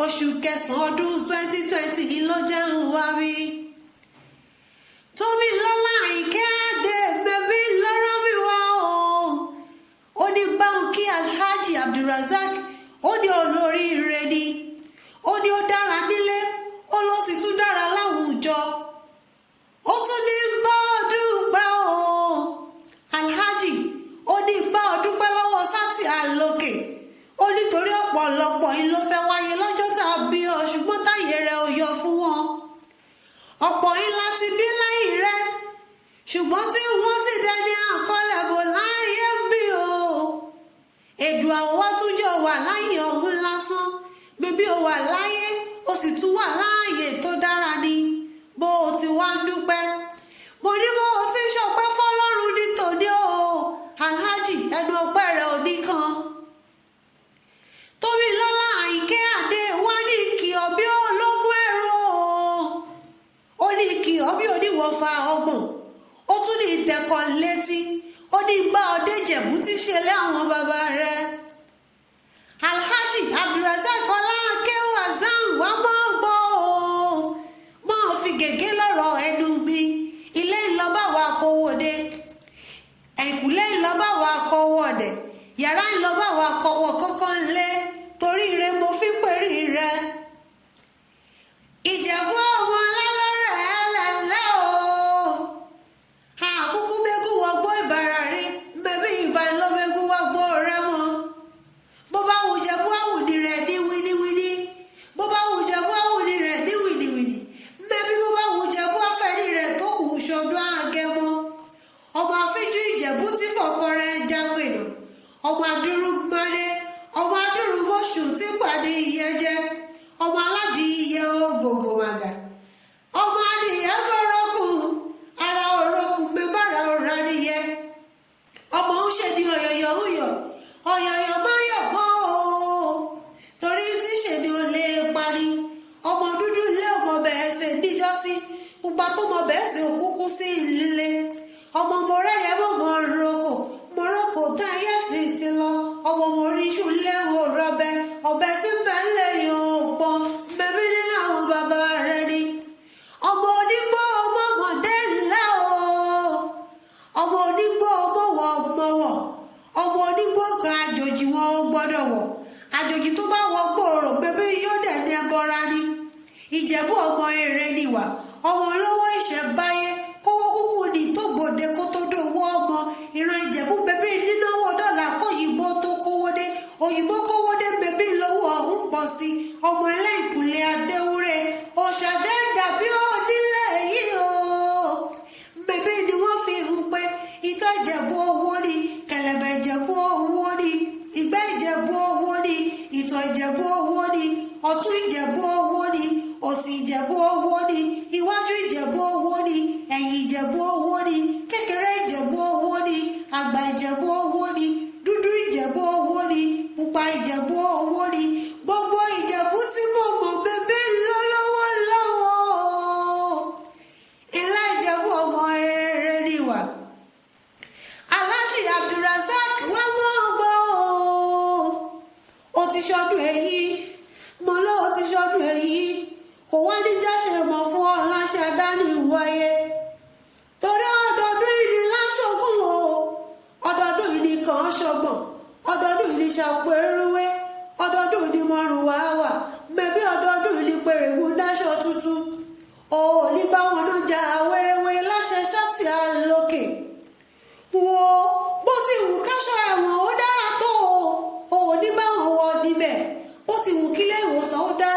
oṣù kẹsàn-án ọdún 2020 ló jẹ́ ń wá rí. tómi lọ́lá Àyìnkẹ́ Adé bẹ́bí lọ́rọ́ mi wá o. ó ní báńkì Alhaji Abdulrasaq ó ní olóríire ni. ó ní ó dára nílé ó ló sì tún dára láwùjọ. ó tún ní bá ọdún gbà o. Alhaji ó ní bá ọdún pẹ́ lọ́wọ́ sátì àlòkè. ó nítorí ọ̀pọ̀lọpọ̀ yìí ló fẹ́ wáyé lọ́jọ́ tá a bí ọ ṣùgbọ́n táyé rẹ̀ ò yọ fún wọn. ọ̀pọ̀ yìí láti bí lẹ́yìn rẹ̀ ṣùgbọ́n tí wọ́n sì dẹni àkọlẹ̀ bò láyé bí o. èdùn àwọ̀ tún jọ wà láyé ọ̀hún lásán bíbí o wà láyé o sì tún wà láàyè tó dára ni bó o ti wá ń dúpẹ́. mo ní bó o ti ṣọpẹ́ fọlọ́run ní tòní o Alhaji ẹnu ọpẹ́ rẹ̀ ò ní kan. tómi lọ́lá Àyìnkẹ́ Adé wá ní kí ọbí ológun ẹ̀rọ ó ní kí ọbí oníwọ̀fà ọgbọ̀n ó tún ní ìtẹ̀kọ̀ létí ó ní bá ọdẹ Ìjẹ̀bú ti ṣe lé àwọn bàbá rẹ̀. Alhaji Abdulrasaq Akéwì wá mọ́ gbọ́ mọ́ fi gègé lọ́rọ̀ ẹnu mi. ilé ìlọ́bà wa kówó dé ẹ̀kúlé ìlọ́bà wa kówó ọ̀dẹ̀ yàrá ìlọ́bà wa kówó kọ́kọ́ ńlé torí rẹ̀ mo fi pèrí rẹ̀. Ìjẹ̀bú ọmọ alálọ́rẹ̀ ẹlẹ́lẹ́ o. àkúkú mẹ́gùn wọgbó ìbára rí mẹ́bí ìbá ìlọ́mẹ́gùn wọgbó rẹ̀ mọ́. bó bá wù Jẹ̀bú àwùdí rẹ̀ ní wíníwíní bó bá wù Jẹ̀bú àwùdí rẹ̀ ní wíníwíní mẹ́bí bó bá wù Jẹ̀bú afẹ́rí rẹ̀ tó kù ṣọdún Agẹmọ. ọmọ àfíjú Ìjẹ̀bú tí fọkọ rẹ̀ jápènà ọmọ adúrúmọdé ọmọ adúrúmọṣù tí pàdé ìyẹjẹ ọmọ aládìyẹ ògògò màgà ọmọ adìyẹ gọrọkùn ara òrokùn mẹbàrà ọrà nìyẹ ọmọ ń ṣe ní ọyọyọ ńyọ ọyọyọ máa yọ mọ o torí tí ṣe ni ó lè parí ọmọ dúdú lé ọmọ bẹ́ẹ̀ ṣe níjọ́sí pupa tó mọ bẹ́ẹ̀ ṣe òkúkú sí ìlílé ọmọ mọ̀rẹ́yẹ mọ̀ roko mọ̀rọ́kò tó ayé sì ti lọ ọmọ mọ̀ríṣù léwo rọbẹ ọbẹ̀ tí bẹ́ẹ̀ lè yọ ọ̀pọ̀ bẹ́bí nínú àwọn bàbá rẹ ni. ọmọ onígbó ọmọọmọdé ńlá o ọmọ onígbó ọmọwọ ọmọwọ ọmọ onígbó kan àjòjì wọn ó gbọ́dọ̀ wọ̀ àjòjì tó bá wọ gbòòrò bẹ́bí yóò dẹ̀ ní ẹbọra ni. Ìjẹ̀bú ọmọ eré níwà ọmọ olówó ìṣẹ̀báyé kówó kúkú ní tó gbòde kó tó dówó ọmọ ìran Ìjẹ̀bú bẹ́bí nínáwó dọ́là kóyìnbó tó kówó dé òyìnbó kówó dé bẹ́bí lówó ọ̀hún pọ̀ sí ọmọ ẹlẹ́ìkùnlé adéwúrẹ́ òṣàjẹ́ dàbí onílé yìí o. bẹ́bí ni wọ́n fi hù pé ìtọ́ Ìjẹ̀bú owó ni kẹ̀lẹ̀bẹ̀ Ìjẹ̀bú owó ni ìgbẹ́ Ìjẹ̀bú owó ni ìtọ̀ Ìjẹ̀bú owó ni ọ̀tún Ìjẹ̀bú owó ni òsì Ìjẹ̀bú owó ni iwájú Ìjẹ̀bú owó ni ẹ̀yìn Ìjẹ̀bú owó ni kékeré Ìjẹ̀bú owó ni àgbà Ìjẹ̀bú owó ni dúdú Ìjẹ̀bú owó ni pupa Ìjẹ̀bú owó ni gbogbo Ìjẹ̀bú tí mo mọ̀ bẹ́bẹ́ lọ́wọ́ ilá Ìjẹ̀bú ọmọ eré níwà. Alhaji Abdulrasaq wá mọ́ gbọ́ ó ti ṣọdún èyí mo lọ ó ti ṣọdún èyí kò wá ní jáṣe mọ̀ fún ọ láṣẹ dání wáyé torí ọdọọdún ìní láṣọgùn o ọdọọdún ìní kan ṣọgbọ̀n ọdọọdún ìní ṣàpérúwé ọdọọdún ìní mọrùn wá wà mẹbí ọdọọdún ìní pèrègùn dáṣọ tuntun o ò ní bá wọn náà jà wẹrẹwẹrẹ láṣẹ ṣáàtì àlòkè wo bó ti wù káṣọ ẹ̀wọ̀n ó dára tó o ò ní bá wọn wọ níbẹ̀ bó ti wù kílé ìwòsàn ó dára